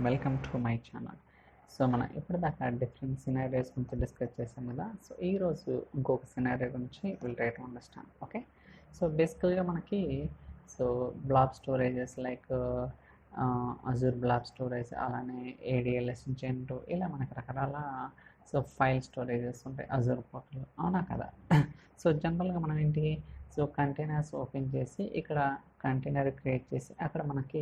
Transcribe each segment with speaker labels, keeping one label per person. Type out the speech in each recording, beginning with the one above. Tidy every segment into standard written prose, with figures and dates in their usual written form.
Speaker 1: Welcome to my channel. So మనం ఇప్పటిదాకా different scenarios గురించి డిస్కస్ చేసాం కదా. సో ఈరోజు ఇంకొక సినారియో గురించి will try to understand. Okay, so బేసికల్గా మనకి blob storages like Azure blob storage, అలానే ఏడిఎల్ఎస్ జెంటో, ఇలా మనకి రకరకాల ఫైల్ స్టోరేజెస్ ఉంటాయి అజూర్ పోర్టల్, అవునా కదా. సో జనరల్గా మనం ఏంటి, కంటైనర్స్ ఓపెన్ చేసి ఇక్కడ కంటైనర్ క్రియేట్ చేసి అక్కడ మనకి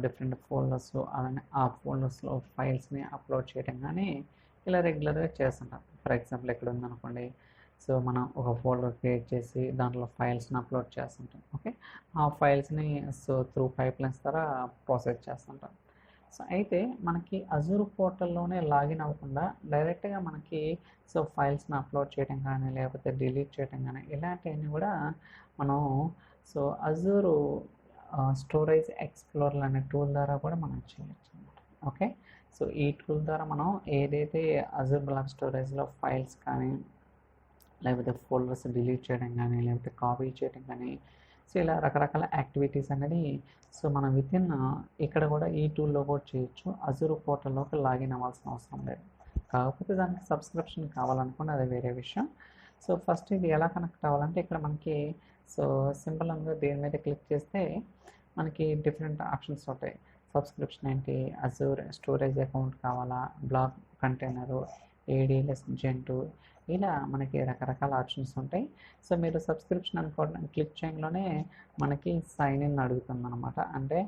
Speaker 1: డిఫరెంట్ ఫోల్డర్స్, అలానే ఆ ఫోల్డర్స్లో ఫైల్స్ని అప్లోడ్ చేయడం కానీ ఇలా రెగ్యులర్గా చేస్తుంటాం. ఫర్ ఎగ్జాంపుల్ ఇక్కడ ఉందనుకోండి, మనం ఒక ఫోల్డర్ క్రియేట్ చేసి దాంట్లో ఫైల్స్ని అప్లోడ్ చేస్తుంటాం. ఓకే, ఆ ఫైల్స్ని త్రూ పైప్లైన్స్ ద్వారా ప్రాసెస్ చేస్తుంటాం. అయితే మనకి అజూర్ పోర్టల్లోనే లాగిన్ అవ్వకుండా డైరెక్ట్గా మనకి ఫైల్స్ని అప్లోడ్ చేయడం కానీ లేకపోతే డిలీట్ చేయడం కానీ ఇలాంటివన్నీ కూడా మనం అజూర్ స్టోరేజ్ ఎక్స్ప్లోరర్ అనే టూల్ ద్వారా కూడా మనం చేయొచ్చు అన్నమాట. ఓకే, ఈ టూల్ ద్వారా మనం ఏదైతే అజూర్ బ్లాబ్ స్టోరేజ్లో ఫైల్స్ కానీ లేకపోతే ఫోల్డర్స్ డిలీట్ చేయడం కానీ లేకపోతే కాపీ చేయడం కానీ ఇలా రకరకాల యాక్టివిటీస్ అనేది మనం వితిన్ ఇక్కడ కూడా ఈ టూల్లో కూడా చేయొచ్చు. అజూర్ పోర్టల్లోకి లాగిన్ అవ్వాల్సిన అవసరం లేదు. కాకపోతే దానికి సబ్స్క్రిప్షన్ కావాలనుకోండి, అది వేరే విషయం. ఫస్ట్ ఇది ఎలా కనెక్ట్ అవ్వాలంటే ఇక్కడ మనకి సింపుల్గా దీని మీద క్లిక్ చేస్తే మనకి డిఫరెంట్ ఆప్షన్స్ ఉంటాయి. సబ్స్క్రిప్షన్ ఏంటి, అజూర్ స్టోరేజ్ అకౌంట్ కావాలా, బ్లాబ్ కంటైనరు, ఏడిఎల్ఎస్ జెంటో, ఇలా మనకి రకరకాల ఆప్షన్స్ ఉంటాయి. మీరు సబ్స్క్రిప్షన్ అనుకోవడం క్లిక్ చేయడంలోనే మనకి సైన్ ఇన్ అడుగుతుంది అనమాట. అంటే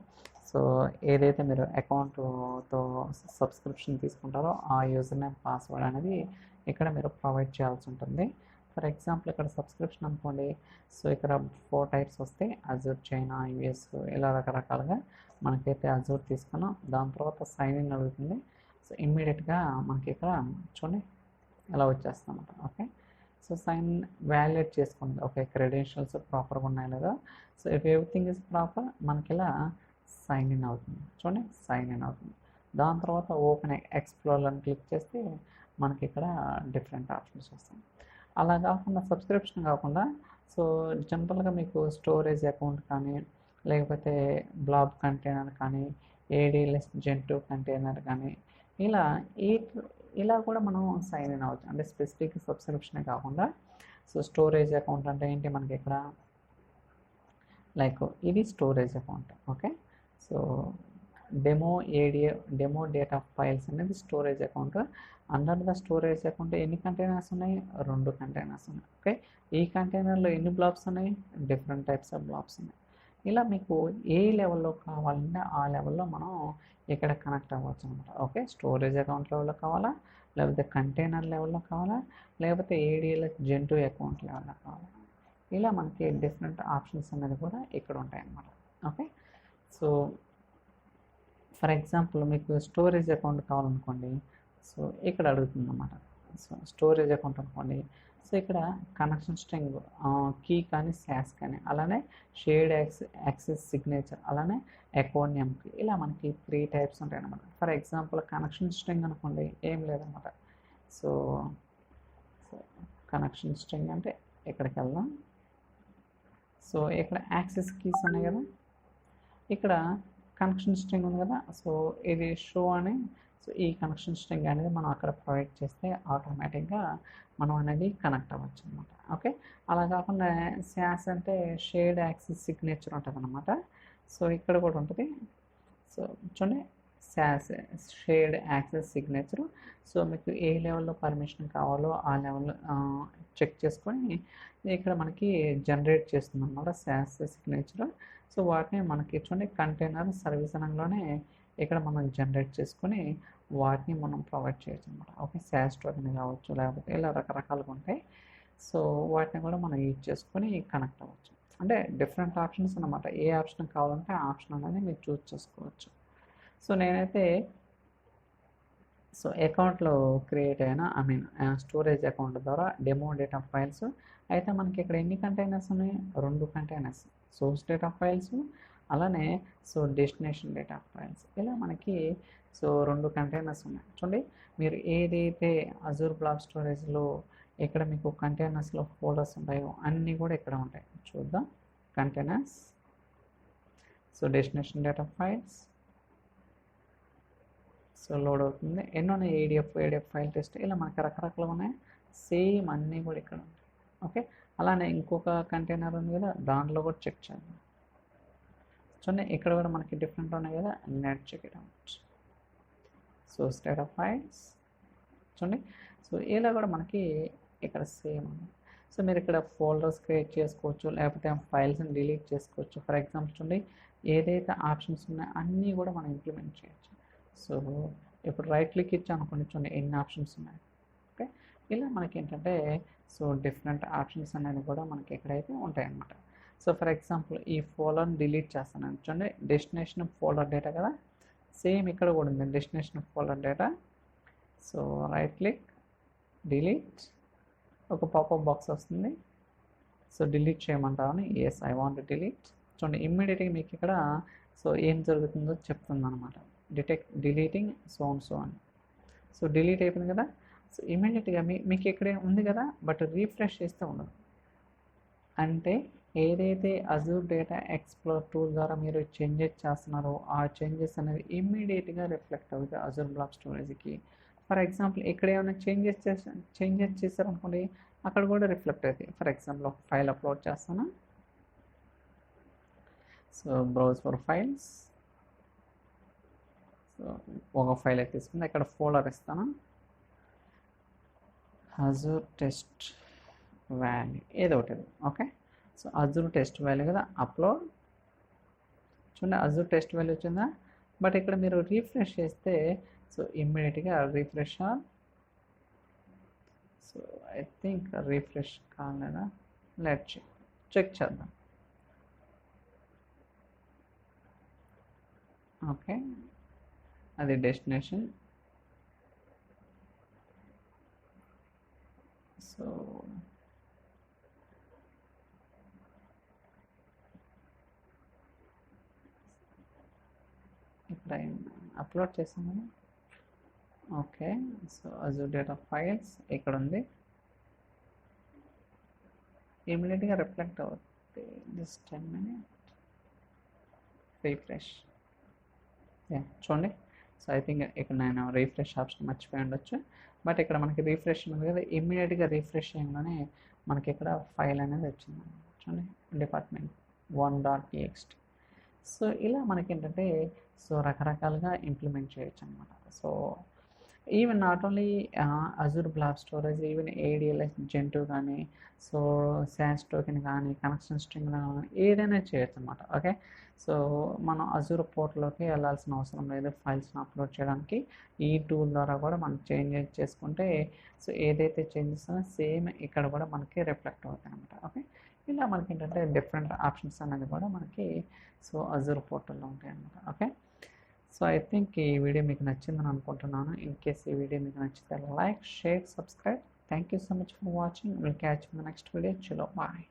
Speaker 1: ఏదైతే మీరు అకౌంట్తో సబ్స్క్రిప్షన్ తీసుకుంటారో ఆ యూజర్ నేమ్ పాస్వర్డ్ అనేది ఇక్కడ మీరు ప్రొవైడ్ చేయాల్సి ఉంటుంది. ఫర్ ఎగ్జాంపుల్ ఇక్కడ సబ్స్క్రిప్షన్ అనుకోండి, ఇక్కడ 4 టైప్స్ వస్తాయి: అజూర్, చైనా, యూఎస్, ఇలా రకరకాలుగా. మనకైతే అజూర్ తీసుకున్నాం, దాని తర్వాత సైన్ ఇన్ అడుగుతుంది. ఇమ్మీడియట్గా మనకి ఇక్కడ చూడండి ఇలా వచ్చేస్తామన్నమాట. ఓకే, సైన్ వ్యాలిడేట్ చేసుకుంది. ఓకే, క్రెడెన్షియల్స్ ప్రాపర్గా ఉన్నాయి లేదా. ఇఫ్ ఎవ్రీథింగ్ ఇస్ ప్రాపర్ మనకి ఇలా సైన్ ఇన్ అవుతుంది. చూడండి, సైన్ ఇన్ అవుతుంది. దాని తర్వాత ఓపెన్ ఎక్స్ప్లోరర్ అని క్లిక్ చేస్తే మనకి ఇక్కడ డిఫరెంట్ ఆప్షన్స్ వస్తాయి. అలా కాకుండా సబ్స్క్రిప్షన్ కాకుండా జనరల్గా మీకు స్టోరేజ్ అకౌంట్ కానీ లేకపోతే బ్లాబ్ కంటైనర్ కానీ ఏడిఎల్ఎస్ జెంటో కంటైనర్ కానీ ఇలా కూడా మనం సైన్ ఇన్ అవ్వచ్చు. అంటే స్పెసిఫిక్ సబ్స్క్రిప్షనే కాకుండా స్టోరేజ్ అకౌంట్ అంటే ఏంటి, మనకి ఇక్కడ లైక్ ఇది storage account. Okay, demo data files అనేది storage account. Under the storage account ఎన్ని కంటైనర్స్ ఉన్నాయి, 2 కంటైనర్స్ ఉన్నాయి. ఓకే, ఈ కంటైనర్లో ఎన్ని బ్లాబ్స్ ఉన్నాయి, డిఫరెంట్ టైప్స్ ఆఫ్ బ్లాబ్స్ ఉన్నాయి. ఇలా మీకు ఏ లెవెల్లో కావాలంటే ఆ లెవెల్లో మనం ఇక్కడ కనెక్ట్ అవ్వచ్చు అనమాట. ఓకే, స్టోరేజ్ అకౌంట్ లెవెల్లో కావాలా, లేకపోతే కంటైనర్ లెవెల్లో కావాలా, లేకపోతే ఏడిఎల్ఎస్ జెంటో అకౌంట్ లెవెల్లో కావాలా, ఇలా మనకి డిఫరెంట్ ఆప్షన్స్ అనేది కూడా ఇక్కడ ఉంటాయి అన్నమాట. ఓకే, ఫర్ ఎగ్జాంపుల్ మీకు స్టోరేజ్ అకౌంట్ కావాలనుకోండి, ఇక్కడ అడుగుతుంది అన్నమాట. స్టోరేజ్ అకౌంట్ అనుకోండి, ఇక్కడ కనెక్షన్ స్ట్రింగ్ కీ కానీ శాస్ కానీ, అలానే షేర్డ్ యాక్సెస్ సిగ్నేచర్, అలానే అకౌంట్ నేమ్, ఇలా మనకి 3 టైప్స్ ఉంటాయి అన్నమాట. ఫర్ ఎగ్జాంపుల్ కనెక్షన్ స్ట్రింగ్ అనుకోండి, ఏం లేదన్నమాట. కనెక్షన్ స్ట్రింగ్ అంటే ఇక్కడికి వెళ్దాం. ఇక్కడ యాక్సెస్ కీస్ ఉన్నాయి కదా, ఇక్కడ కనెక్షన్ స్ట్రింగ్ ఉంది కదా. ఇది షో అని ఈ కనెక్షన్ స్ట్రింగ్ అనేది మనం అక్కడ ప్రొవైడ్ చేస్తే ఆటోమేటిక్గా మనం అనేది కనెక్ట్ అవ్వచ్చు అనమాట. ఓకే, అలా కాకుండా శాస్ అంటే షేర్డ్ యాక్సెస్ సిగ్నేచర్ ఉంటుంది అనమాట. ఇక్కడ కూడా ఉంటుంది. చూడండి, శాస్ షేర్డ్ యాక్సెస్ సిగ్నేచర్. మీకు ఏ లెవెల్లో పర్మిషన్ కావాలో ఆ లెవెల్లో చెక్ చేసుకొని ఇక్కడ మనకి జనరేట్ చేస్తుంది అనమాట శాస్ సిగ్నేచర్. వాటిని మనకి చూడండి కంటైనర్ సర్వీస్ అనగానే ఇక్కడ మనం జనరేట్ చేసుకొని వాటిని మనం ప్రొవైడ్ చేయొచ్చు అనమాట. ఓకే, శాస్ టోకెన్ కావచ్చు, లేకపోతే ఇలా రకరకాలుగా ఉంటాయి. వాటిని కూడా మనం యూజ్ చేసుకొని కనెక్ట్ అవ్వచ్చు. అంటే డిఫరెంట్ ఆప్షన్స్ అనమాట. ఏ ఆప్షన్ కావాలంటే ఆ ఆప్షన్ అనేది మీరు చూస్ చేసుకోవచ్చు. నేనైతే అకౌంట్లో క్రియేట్ అయిన స్టోరేజ్ అకౌంట్ ద్వారా డెమో డేటా ఫైల్స్ అయితే మనకి ఇక్కడ ఎన్ని కంటైనర్స్ ఉన్నాయి, 2 కంటైనర్స్, సోర్స్ డేటా ఫైల్స్, అలానే డెస్టినేషన్ డేటా ఫైల్స్, ఇలా మనకి 2 కంటైనర్స్ ఉన్నాయి. చూడండి, మీరు ఏదైతే అజూర్ బ్లాబ్ స్టోరేజ్లో ఇక్కడ మీకు కంటైనర్స్లో ఫోల్డర్స్ ఉంటాయో అన్నీ కూడా ఇక్కడ ఉంటాయి. చూద్దాం, containers, destination data files, so load అవుతుంది. ఎన్ని ఉన్నాయి? ఏడిఎఫ్ ఫైల్ టెస్ట్, ఇలా మనకి రకరకాలు ఉన్నాయి. సేమ్ అన్నీ కూడా ఇక్కడ ఉంటాయి. ఓకే, అలానే ఇంకొక కంటైనర్ ఉంది కదా, దాంట్లో కూడా చెక్ చేద్దాం. చూడండి ఇక్కడ కూడా మనకి డిఫరెంట్ ఉన్నాయి కదా, net check it out. So state of files చూడండి. సో ఇలా కూడా మనకి ఇక్కడ సేమ్ ఉంది. సో మీరు ఇక్కడ ఫోల్డర్స్ క్రియేట్ చేసుకోవచ్చు, లేకపోతే ఫైల్స్ని డిలీట్ చేసుకోవచ్చు. ఫర్ ఎగ్జాంపుల్ చూడండి, ఏదైతే ఆప్షన్స్ ఉన్నాయో అన్నీ కూడా మనం ఇంప్లిమెంట్ చేయొచ్చు. సో ఇప్పుడు రైట్ క్లిక్ ఇచ్చి అనుకోండి, చూడండి ఎన్ని ఆప్షన్స్ ఉన్నాయి. ఓకే, ఇలా మనకి ఏంటంటే సో డిఫరెంట్ ఆప్షన్స్ అనేది కూడా మనకి ఎక్కడైతే ఉంటాయి అన్నమాట. సో ఫర్ ఎగ్జాంపుల్ ఈ ఫోల్డర్ని డిలీట్ చేస్తాను చూడండి, డెస్టినేషన్ ఫోల్డర్ డేటా కదా, సేమ్ ఇక్కడ కూడా ఉంది destination folder data. So right click, delete, ఒక పాపప్ బాక్స్ వస్తుంది. సో డిలీట్ చేయమంటామని, ఎస్ ఐ వాంట్ డిలీట్. చూడండి ఇమ్మీడియట్గా మీకు ఇక్కడ సో ఏం జరుగుతుందో చెప్తుంది అనమాట, డిలీటింగ్ సో అని. సో డిలీట్ అయిపోయింది కదా. సో ఇమ్మీడియట్గా మీకు ఇక్కడే ఉంది కదా, బట్ రీఫ్రెష్ చేస్తే ఉండదు. అంటే ఏదైతే అజూర్ డేటా ఎక్స్ప్లోర్ టూల్ ద్వారా మీరు చేంజెస్ చేస్తున్నారో ఆ చేంజెస్ అనేది ఇమ్మీడియట్గా రిఫ్లెక్ట్ అవుతుంది అజూర్ బ్లాక్ స్టోరేజ్కి. ఫర్ ఎగ్జాంపుల్ ఇక్కడ ఏమైనా చేంజెస్ చేశారనుకోండి, అక్కడ కూడా రిఫ్లెక్ట్ అవుతాయి. ఫర్ ఎగ్జాంపుల్ ఒక ఫైల్ అప్లోడ్ చేస్తాను. So browse for files. So ఒక ఫైల్ అయితే తీసుకుంది, ఇక్కడ ఫోల్డర్ ఇస్తాను, అజూర్ టెస్ట్ వాల్యూ ఏదో ఒకటి. Okay, so Azure test value కదా, అప్లోడ్. చూడండి అజూర్ టెస్ట్ వాల్యూ వచ్చిందా, బట్ ఇక్కడ మీరు రీఫ్రెష్ చేస్తే సో ఇమ్మీడియట్గా refresh. So I think refresh కాలేదా, లెట్ చెక్ చేద్దాం. ఓకే, అది డెస్టినేషన్. సో ఇక్కడ అప్లోడ్ చేసాం కదా. Okay, so Azure data files ఇక్కడ ఉంది, ఇమీడియట్గా రిఫ్లెక్ట్ అవుతుంది. Just 10 minutes refresh. చూడండి, సో ఐ థింక్ ఇక్కడ నేను రీఫ్రెష్ ఆప్షన్ మర్చిపోయి ఉండొచ్చు, బట్ ఇక్కడ మనకి రీఫ్రెష్ ఉంది కదా, ఇమ్మీడియట్గా రీఫ్రెష్ చేయగానే మనకి ఇక్కడ ఫైల్ అనేది వచ్చింది. చూడండి department1.txt. సో ఇలా మనకి ఏంటంటే సో రకరకాలుగా ఇంప్లిమెంట్ చేయొచ్చు అనమాట. So even not only Azure blob storage, even ADLS gen two కానీ, సో శాస్ టోకెన్ కానీ, కనెక్షన్ స్ట్రింగ్ కానీ ఏదైనా చేయొచ్చు అనమాట. ఓకే, సో మనం అజూర్ పోర్ట్లోకి వెళ్ళాల్సిన అవసరం లేదు ఫైల్స్ని అప్లోడ్ చేయడానికి. ఈ టూల్ ద్వారా కూడా మనం చేంజెస్ చేసుకుంటే సో ఏదైతే చేంజెస్ సేమ్ ఇక్కడ కూడా మనకి రిఫ్లెక్ట్ అవుతాయి అనమాట. ఓకే, ఇలా మనకి ఏంటంటే డిఫరెంట్ ఆప్షన్స్ అనేది కూడా మనకి సో అజూర్ పోర్టల్లో ఉంటాయి అన్నమాట. ఓకే, సో ఐ థింక్ ఈ వీడియో మీకు నచ్చిందని అనుకుంటున్నాను. ఇన్ కేస్ ఈ వీడియో మీకు నచ్చితే like, share, subscribe. Thank you so much for watching. Will catch in the next video. చలో బాయ్.